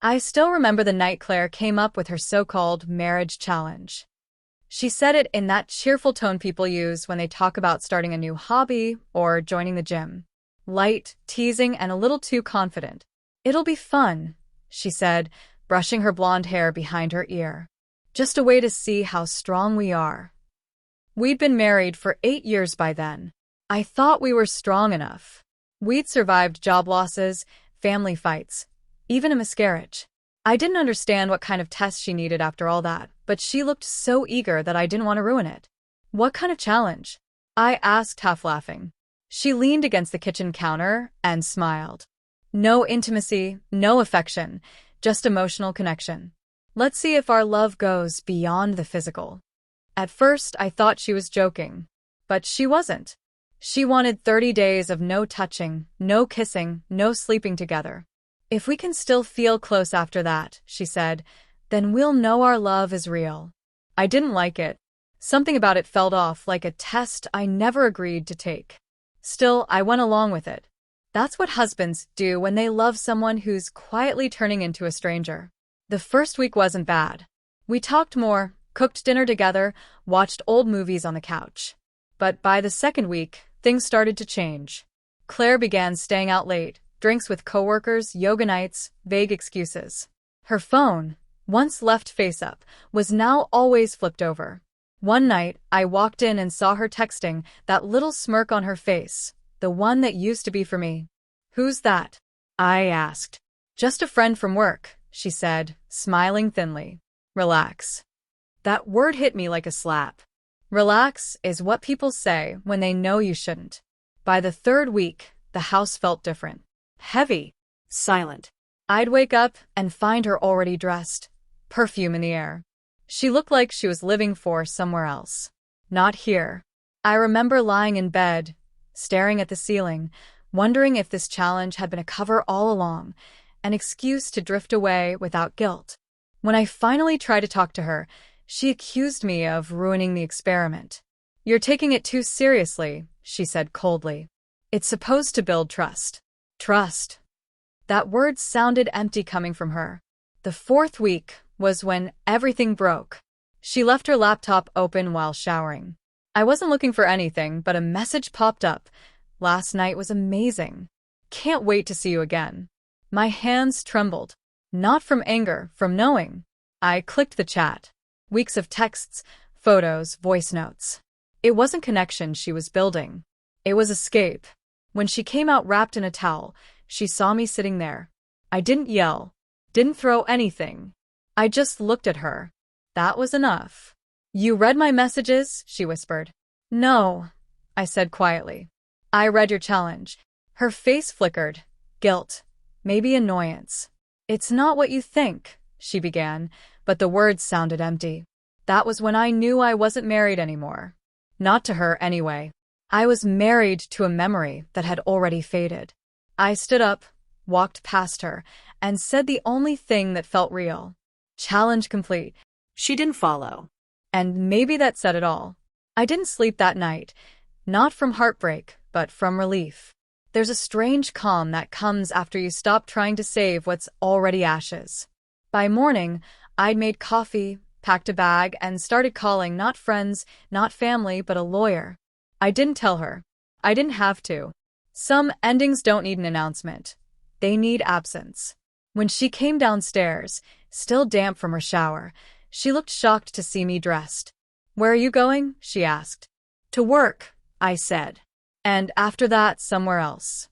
I still remember the night Claire came up with her so-called marriage challenge. She said it in that cheerful tone people use when they talk about starting a new hobby or joining the gym. Light, teasing, and a little too confident. "It'll be fun," she said, brushing her blonde hair behind her ear. "Just a way to see how strong we are." We'd been married for 8 years by then. I thought we were strong enough. We'd survived job losses, family fights, even a miscarriage. I didn't understand what kind of test she needed after all that, but she looked so eager that I didn't want to ruin it. "What kind of challenge?" I asked, half laughing. She leaned against the kitchen counter and smiled. "No intimacy, no affection, just emotional connection. Let's see if our love goes beyond the physical." At first, I thought she was joking, but she wasn't. She wanted 30 days of no touching, no kissing, no sleeping together. "If we can still feel close after that," she said, "then we'll know our love is real." I didn't like it. Something about it felt off, like a test I never agreed to take. Still, I went along with it. That's what husbands do when they love someone who's quietly turning into a stranger. The first week wasn't bad. We talked more, cooked dinner together, watched old movies on the couch. But by the second week, things started to change. Claire began staying out late, drinks with coworkers, yoga nights, vague excuses. Her phone, once left face up, was now always flipped over. One night, I walked in and saw her texting, that little smirk on her face, the one that used to be for me. "Who's that?" I asked. "Just a friend from work," she said, smiling thinly. "Relax." That word hit me like a slap. Relax is what people say when they know you shouldn't. By the third week, the house felt different. Heavy. Silent. I'd wake up and find her already dressed, perfume in the air. She looked like she was living for somewhere else. Not here. I remember lying in bed, staring at the ceiling, wondering if this challenge had been a cover all along, an excuse to drift away without guilt. When I finally tried to talk to her, she accused me of ruining the experiment. "You're taking it too seriously," she said coldly. "It's supposed to build trust." Trust. That word sounded empty coming from her. The fourth week was when everything broke. She left her laptop open while showering. I wasn't looking for anything, but a message popped up. "Last night was amazing. Can't wait to see you again." My hands trembled. Not from anger, from knowing. I clicked the chat. Weeks of texts, photos, voice notes. It wasn't connection she was building. It was escape. When she came out wrapped in a towel, she saw me sitting there. I didn't yell, didn't throw anything. I just looked at her. That was enough. "You read my messages?" she whispered. "No," I said quietly. "I read your challenge." Her face flickered. Guilt. Maybe annoyance. "It's not what you think," she began, but the words sounded empty. That was when I knew I wasn't married anymore. Not to her, anyway. I was married to a memory that had already faded. I stood up, walked past her, and said the only thing that felt real. "Challenge complete." She didn't follow. And maybe that said it all. I didn't sleep that night. Not from heartbreak, but from relief. There's a strange calm that comes after you stop trying to save what's already ashes. By morning, I'd made coffee, packed a bag, and started calling not friends, not family, but a lawyer. I didn't tell her. I didn't have to. Some endings don't need an announcement. They need absence. When she came downstairs, still damp from her shower, she looked shocked to see me dressed. "Where are you going?" she asked. "To work," I said. "And after that, somewhere else."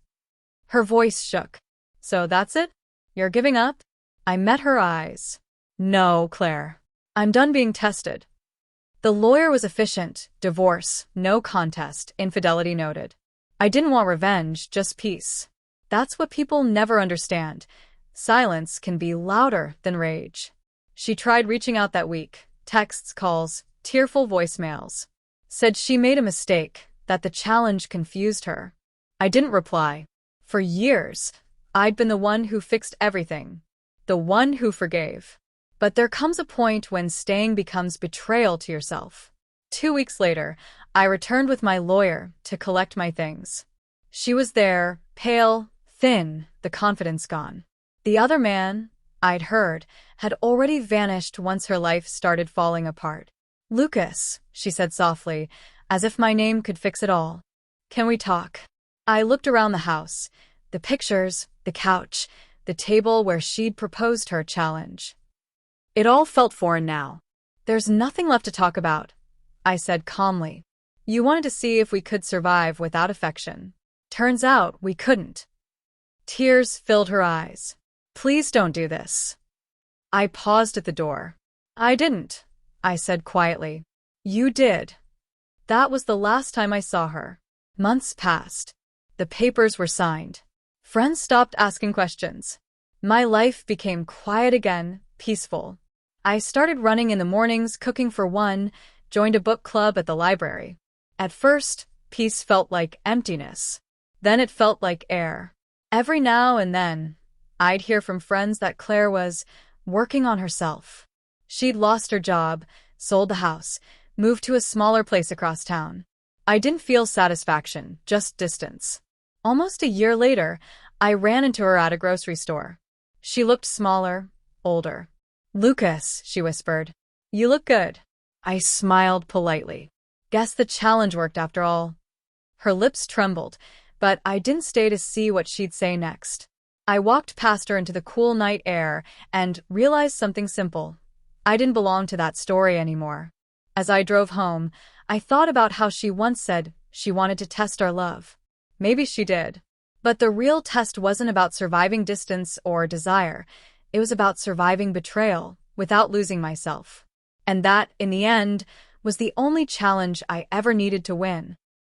Her voice shook. "So that's it? You're giving up?" I met her eyes. "No, Claire. I'm done being tested." The lawyer was efficient. Divorce, no contest, infidelity noted. I didn't want revenge, just peace. That's what people never understand. Silence can be louder than rage. She tried reaching out that week. Texts, calls, tearful voicemails. Said she made a mistake, that the challenge confused her. I didn't reply. For years, I'd been the one who fixed everything. The one who forgave. But there comes a point when staying becomes betrayal to yourself. 2 weeks later, I returned with my lawyer to collect my things. She was there, pale, thin, the confidence gone. The other man, I'd heard, had already vanished once her life started falling apart. "Lucas," she said softly, as if my name could fix it all. "Can we talk?" I looked around the house. The pictures, the couch, the table where she'd proposed her challenge. It all felt foreign now. "There's nothing left to talk about," I said calmly. "You wanted to see if we could survive without affection. Turns out we couldn't." Tears filled her eyes. "Please don't do this." I paused at the door. "I didn't," I said quietly. "You did." That was the last time I saw her. Months passed. The papers were signed. Friends stopped asking questions. My life became quiet again, peaceful. I started running in the mornings, cooking for one, joined a book club at the library. At first, peace felt like emptiness. Then it felt like air. Every now and then, I'd hear from friends that Claire was working on herself. She'd lost her job, sold the house, moved to a smaller place across town. I didn't feel satisfaction, just distance. Almost a year later, I ran into her at a grocery store. She looked smaller, older. "Lucas," she whispered, "you look good." I smiled politely. Guess the challenge worked after all. Her lips trembled, but I didn't stay to see what she'd say next. I walked past her into the cool night air and realized something simple. I didn't belong to that story anymore. As I drove home, I thought about how she once said she wanted to test our love. Maybe she did. But the real test wasn't about surviving distance or desire. It was about surviving betrayal without losing myself. And that, in the end, was the only challenge I ever needed to win.